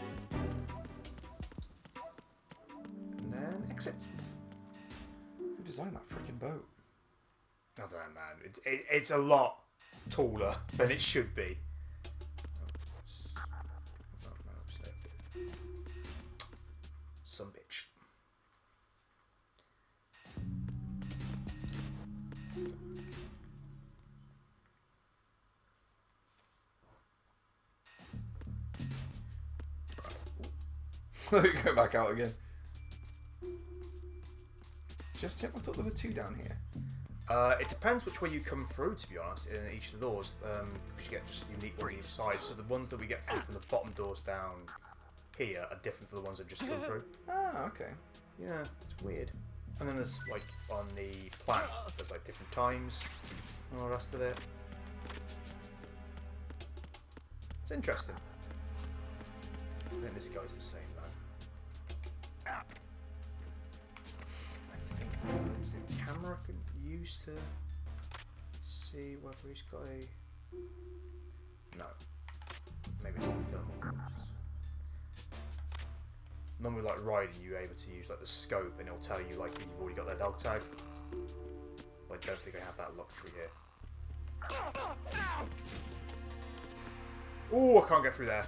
need. And then exit. Who designed that freaking boat? I don't know, man. It's a lot taller than it should be. Oh, no, stay. Some bitch. Go back out again. It's just him? I thought there were two down here. It depends which way you come through, to be honest, in each of the doors, because you get just unique ones each side. So the ones that we get through from the bottom doors down here are different from the ones that just come through. Ah, okay. Yeah, it's weird. And then there's, like, on the planet, there's, like, different times and all the rest of it. It's interesting. I think this guy's the same, though. I think is the camera I can use to see whether he's got a... No. Maybe it's the film. Normally, like riding, you're able to use like the scope, and it'll tell you like if you've already got their dog tag. But I don't think I have that luxury here. Oh, I can't get through there.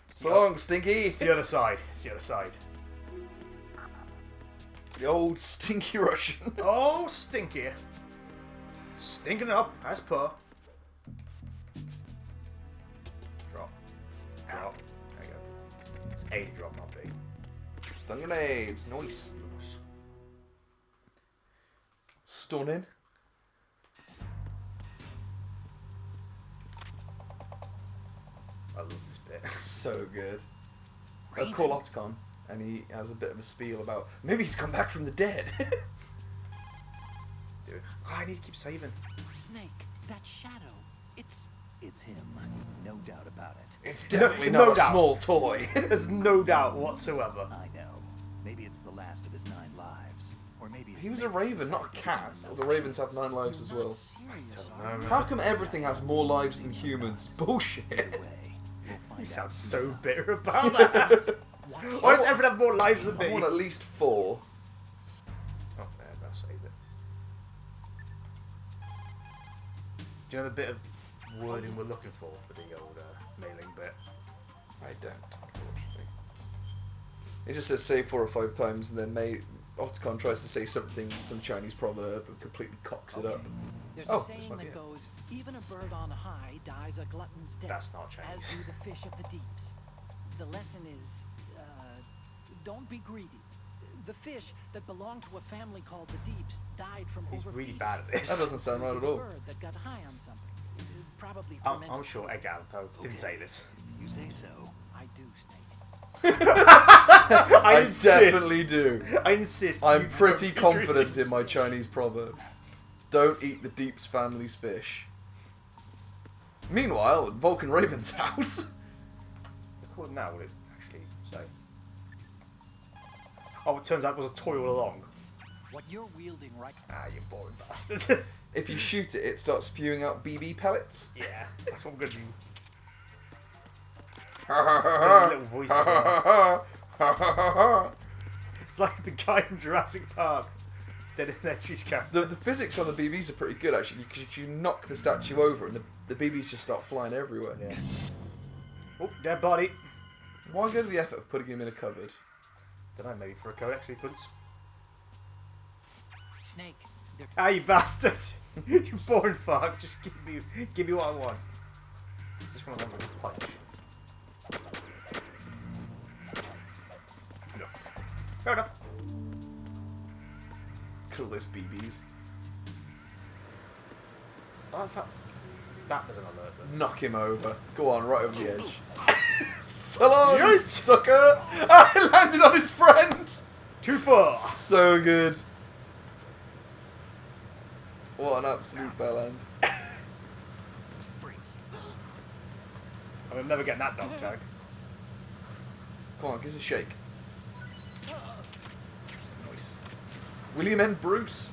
So long, Stinky. It's the other side. It's the other side. The old stinky Russian. Oh, stinky. Stinking up, as per. Drop. Drop. There you go. It's A to drop, not B. Stung grenades. Nice. Stunning. I love this bit. So good. I call Otacon, and he has a bit of a spiel about maybe he's come back from the dead. Dude, I need to keep saving. Snake, that shadow, It's him, no doubt about it. It's definitely No not a doubt. small toy. There's no doubt whatsoever. I know. Maybe it's the last of his 9 lives. Or maybe it's He was a raven, not a cat. Or the ravens have 9 lives as well. No, How come everything has more lives than humans? Bullshit. Either way, we'll You find sound out so soon. bitter about that. Why does everyone have more lives than I me? want at least 4. Oh, there, I saved it. Do you know the bit of wording we're looking for the old mailing bit? I don't, unfortunately. It just says say 4 or 5 times, and then Otacon tries to say something, some Chinese proverb, and completely cocks it up. There's Oh, a this saying might be that it. goes, even a bird on high dies a glutton's death, That's not Chinese. as do the fish of the deeps. The lesson is, don't be greedy. The fish that belonged to a family called the Deeps died from He's really overfeeding. bad at this. That doesn't sound right at all. A bird that got high on something. Probably I'm fermented sure food. Edgar Allan Poe didn't say this. You say so. I do, Snake. I insist. definitely do. I insist. I'm you pretty don't be confident greedy. in my Chinese proverbs. Don't eat the Deeps family's fish. Meanwhile, at Vulcan Raven's house. What now would it actually say? Oh, it turns out it was a toy all along. What you're wielding right Ah, you boring bastard. If you shoot it, it starts spewing out BB pellets. Yeah, that's what I'm gonna do. Ha Little voice as well. ha ha. It's like the guy from Jurassic Park. Dead in there, she's carrying. The physics on the BBs are pretty good actually, because you knock the statue over and the BBs just start flying everywhere. Yeah. Oh, dead body. Why go to the effort of putting him in a cupboard? Don't know, maybe for a codex sequence. Snake. They're Ah, you bastard! You boring fuck. Just give me what I want. Just one of them with a punch. No. Fair enough. Look at all those BBs. That doesn't alert them. Knock him over. Go on, right over the edge. So long, Yes. sucker! I landed on his friend! Too far! So good. What an absolute bell end. Freeze. I'm never getting that dog tag. Come on, give us a shake. Nice. William N. Bruce.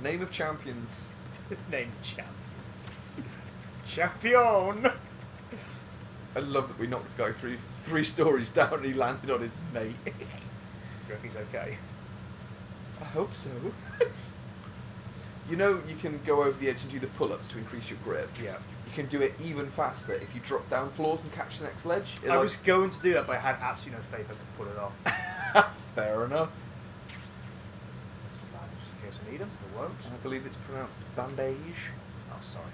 Name of champions. Name champions. Champion! I love that we knocked the guy three stories down and he landed on his mate. Do you reckon he's okay? I hope so. You know, you can go over the edge and do the pull-ups to increase your grip. Yeah. You can do it even faster if you drop down floors and catch the next ledge. I was going to do that, but I had absolutely no faith I could pull it off. Fair enough. Just in case I need him, I won't. I believe it's pronounced bandage. Oh, sorry. I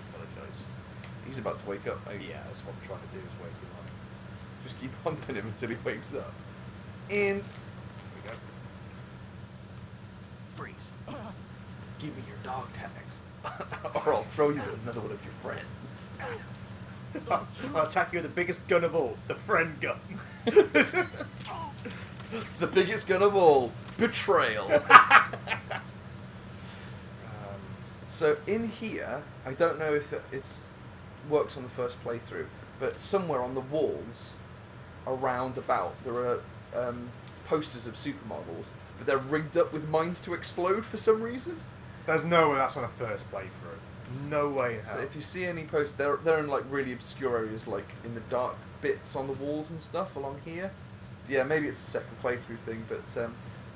apologise. He's about to wake up, mate. Yeah, that's what I'm trying to do, is wake him up. Just keep pumping him until he wakes up. And Here we go. Freeze. give me your dog tags, or I'll throw you at another one of your friends. I'll attack you with the biggest gun of all, the friend gun. The biggest gun of all, betrayal. So in here, I don't know if it's works on the first playthrough, but somewhere on the walls, around about, there are posters of supermodels, but they're rigged up with mines to explode for some reason. There's no way that's on a first playthrough. No way in So hell. if you see any posts, they're in like really obscure areas, like in the dark bits on the walls and stuff along here. Yeah, maybe it's a second playthrough thing, but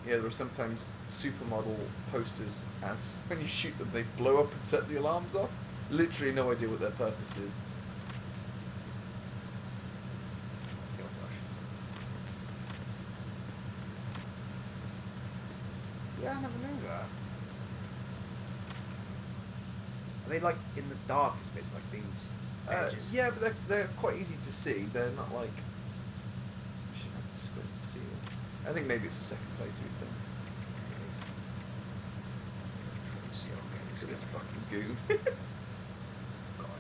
yeah, there are sometimes supermodel posters, and when you shoot them, they blow up and set the alarms off. Literally no idea what their purpose is. Oh, gosh. Yeah, I never knew that. Are they like in the darkest bits, like these edges? Yeah, but they're quite easy to see. They're not like... You shouldn't have to squint to see them. I think maybe it's a second playthrough thing. Look at this fucking goon.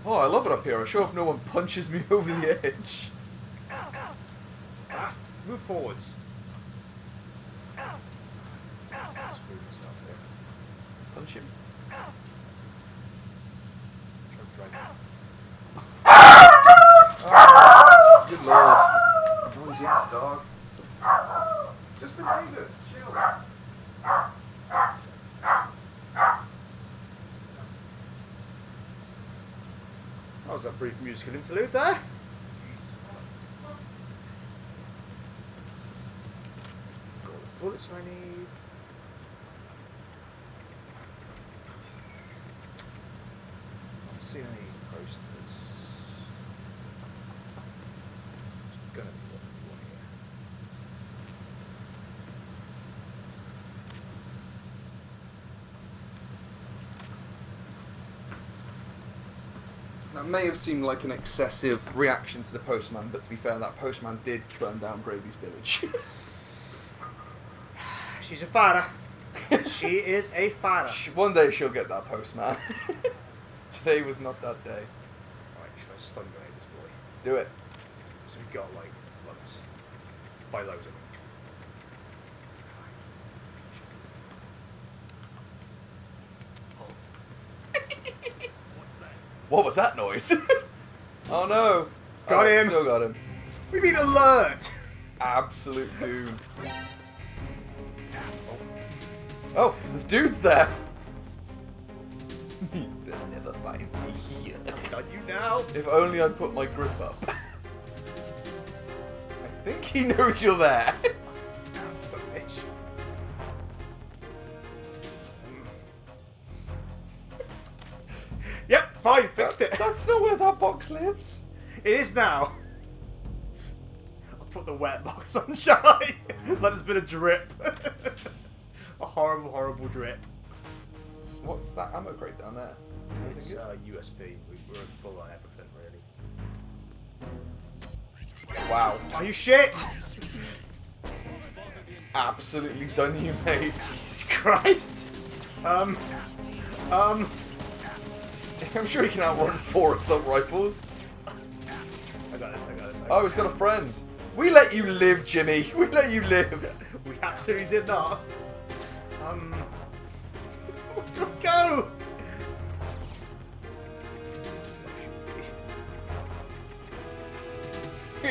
Oh, I love it up here. I sure hope no one punches me over the edge. Last, move forwards. Screw myself there. Punch him. Try to drag Good lord. Noisy ass dog. Just the neighbours. Chill. That was a brief musical interlude there. Got all the bullets I need. Let's see any posters. It's gonna be what we want here. That may have seemed like an excessive reaction to the postman, but to be fair, that postman did burn down Gravy's village. She's a fighter. She is a fighter. One day she'll get that postman. Today was not that day. Right, should I stun grenade this boy? Do it. So we got like loads. By loads of them. What was that noise? Oh no. Got Oh, him. Still got him. We mean alert! Absolute doom. Oh, there's dudes there. They'll never find me here. Got you now. If only I'd put my grip up. I think he knows you're there. Son of a bitch. Yep, fine, fixed it. That's not where that box lives. It is now. I'll put the wet box on, shall I? Let there's been a drip. A horrible, horrible drip. What's that ammo crate down there? It's USB. We're full on everything, really. Wow. Are you shit? Absolutely done you, mate. Jesus Christ. I'm sure he can outrun 4 assault rifles. I got this. Oh, he's got a friend. We let you live, Jimmy. We let you live. We absolutely did not. Go!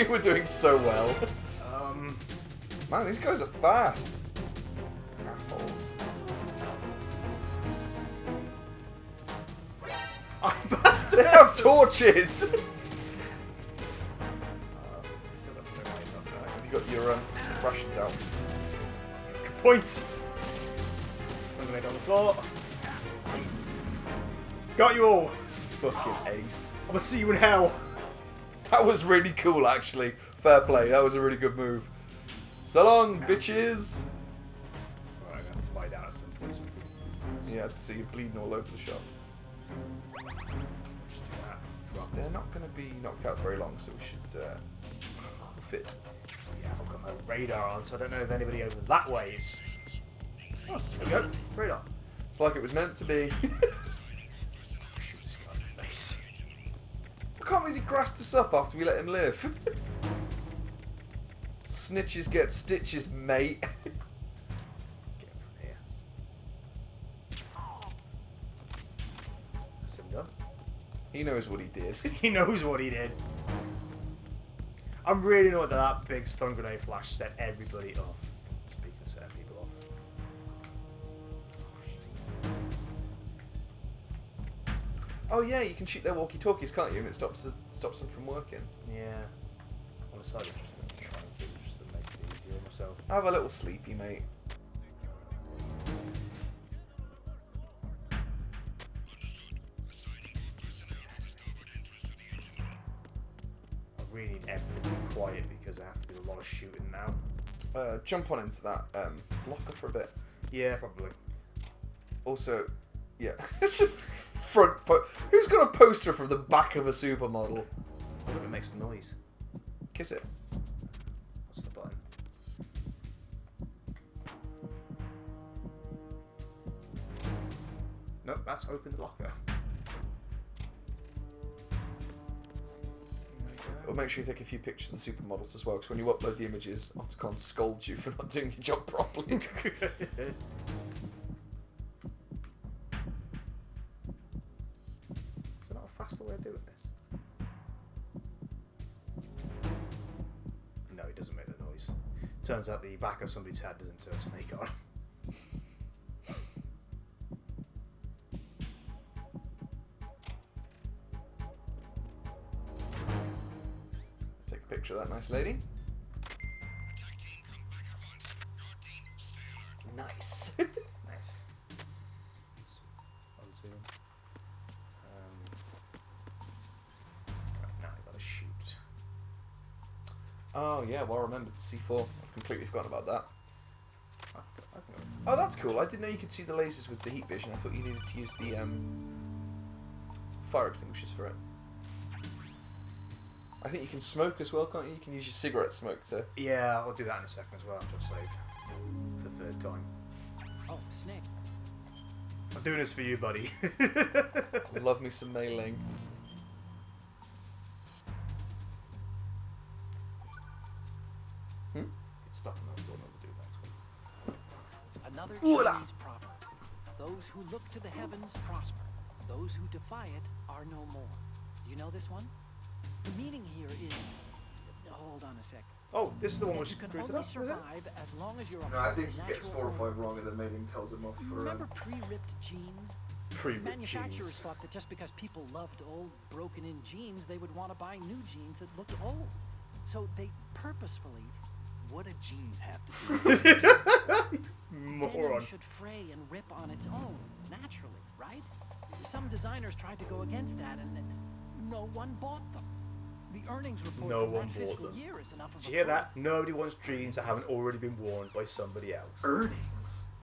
We're doing so well. Man, these guys are fast. Assholes. I bastard! They have torches. Still got no light up there. Have you got your rations out? Good point. Eliminate on the floor. Got you all. Fucking ace. I'm gonna see you in hell. That was really cool, actually. Fair play. That was a really good move. So long, bitches. Alright, I'm gonna find out at some point. Yeah, I can see you bleeding all over the shop. Just do that. Drop. They're not going to be knocked out very long, so we should fit. Yeah, I've got my radar on, so I don't know if anybody over that way is. Oh, there we go. Radar. It's like it was meant to be. Shoot this guy in the face. I can't believe he grassed us up after we let him live. Snitches get stitches, mate. Get him from here. That's him done. He knows what he did. He knows what he did. I'm really annoyed that that big stun grenade flash set everybody off. Speaking of setting people off. Oh yeah, you can shoot their walkie-talkies, can't you? And it stops them from working. Yeah. On the side, I'm just going to try and kill you just to make it easier on myself. Have a little sleepy, mate. I really need everything to be quiet because I have to do a lot of shooting now. Jump on into that blocker for a bit. Yeah, probably. Also, yeah, who's got a poster from the back of a supermodel? I hope it makes the noise. Kiss it. What's the button? Nope, that's open the locker. Well, make sure you take a few pictures of the supermodels as well, because when you upload the images, Otacon scolds you for not doing your job properly. Is there not a faster way of doing this? No, it doesn't make the noise. Turns out the back of somebody's head doesn't turn snake on. Take a picture of that nice lady. Nice. Nice. On zoom. Right, now I gotta shoot. Oh yeah, well remembered C4. I've completely forgotten about that. Oh, that's cool. I didn't know you could see the lasers with the heat vision. I thought you needed to use the fire extinguishers for it. I think you can smoke as well, can't you? You can use your cigarette smoke to... Yeah, I'll do that in a second as well. Just save for the third time. Oh, Snake. I'm doing this for you, buddy. Love me some mailing. It's stuck in that door. I'll do that. Another Ooh-la. Chinese proverb. Those who look to the heavens prosper. Those who defy it are no more. Do you know this one? The meaning here is... Hold on a sec. Oh, this is the one That which you can screwed it only up, is it? survive as long as you're a No, I think he natural gets 4 or 5 order. wrong and then mailing tells him off for... Remember pre-ripped jeans? Pre-ripped Manufacturers jeans. thought that just because people loved old, broken-in jeans, they would want to buy new jeans that looked old. So they purposefully... What do jeans have to do with it? Moron. Denim should fray and rip on its own, naturally, right? Some designers tried to go against that, and no one bought them. The earnings report No from one that bought fiscal them. year is enough of Did a you hear proof. that? Nobody wants jeans that haven't already been worn by somebody else. Earnings?